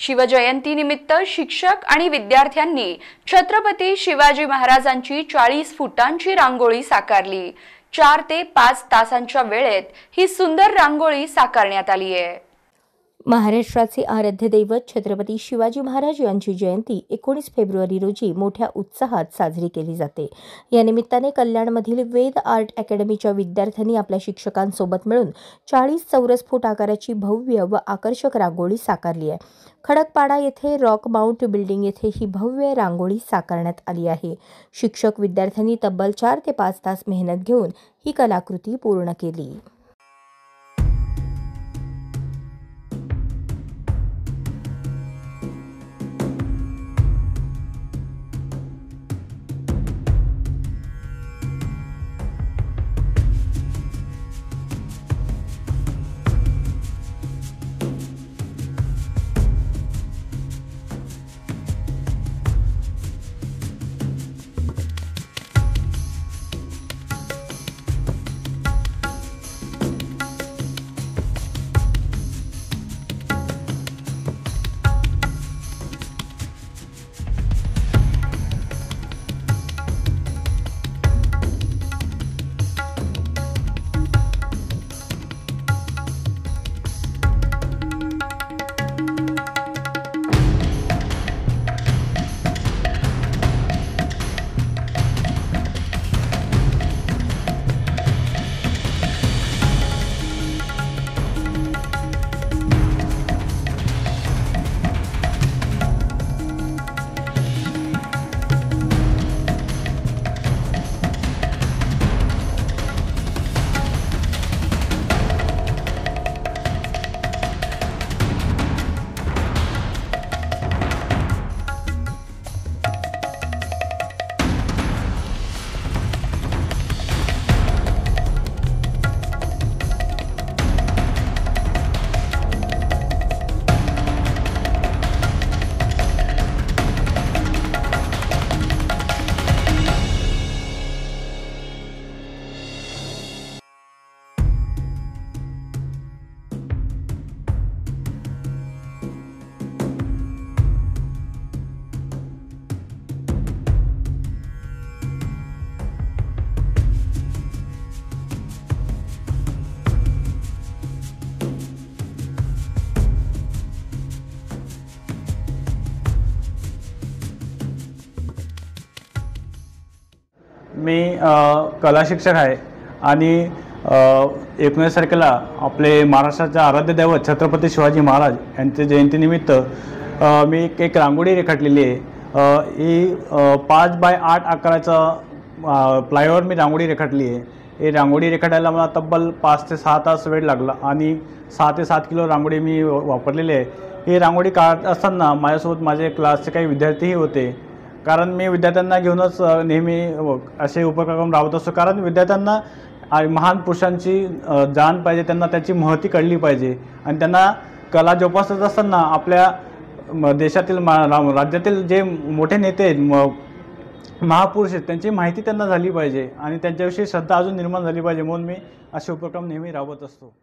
शिवजयंतीनिमित्त शिक्षक आणि विद्यार्थ्यांनी छत्रपती शिवाजी महाराजांची 40 फुटांची रांगोळी साकारली। 4 ते 5 तासांच्या वेळेत ही सुंदर रांगोळी साकारण्यात आली आहे। महाराष्ट्राचे आराध्य दैवत छत्रपती शिवाजी महाराज यांची जयंती 19 फेब्रुवारी रोजी मोठ्या उत्साहात साजरी केली जाते। या निमित्ताने कल्याणमधील वेद आर्ट अकॅडमीच्या विद्यार्थ्यांनी आपल्या शिक्षकांसोबत मिळून 40 चौरस फूट आकाराची भव्य व आकर्षक रांगोळी साकारली आहे। खडकपाडा येथे रॉक माउंट बिल्डिंग येथे ही भव्य रांगोळी साकारण्यात आली आहे। शिक्षक विद्यार्थ्यांनी तब्बल 4 ते 5 तास मेहनत घेऊन ही कलाकृती पूर्ण केली। मी कला शिक्षक आहे आणि 19 तारखेला आपले महाराष्ट्राचे आराध्य दैवत छत्रपती शिवाजी महाराज यांच्या जयंतीनिमित्त मी एक रांगोळी रेखाटलेली आहे। ही 5 बाय 8 आकाराचा प्लायवर मी रांगोळी रेखाटली आहे। ही रांगोळी रेखाटायला मला तब्बल 5 ते 6 तास वेळ लागला आणि 6 ते 7 किलो रांगोळी मी वापरलेली आहे। ही रांगोळी काढत असताना माझ्यासोबत माझे क्लासचे काही विद्यार्थीही होते, कारण मी विद्यार्थ्यांना घेऊनच नेहमी असे उपक्रम राबवत असतो। कारण विद्यार्थ्यांना महान पुरुषांची जाण पाहिजे, त्यांना त्याची महती कळली पाहिजे आणि त्यांना कला जोपासत असताना आपल्या देशातील राज्यातील जे मोठे नेते आहेत, महापुरुष आहेत, त्यांची माहिती त्यांना झाली पाहिजे आणि त्यांच्याविषयी श्रद्धा अजून निर्माण झाली पाहिजे, म्हणून मी असे उपक्रम नेहमी राबवत असतो।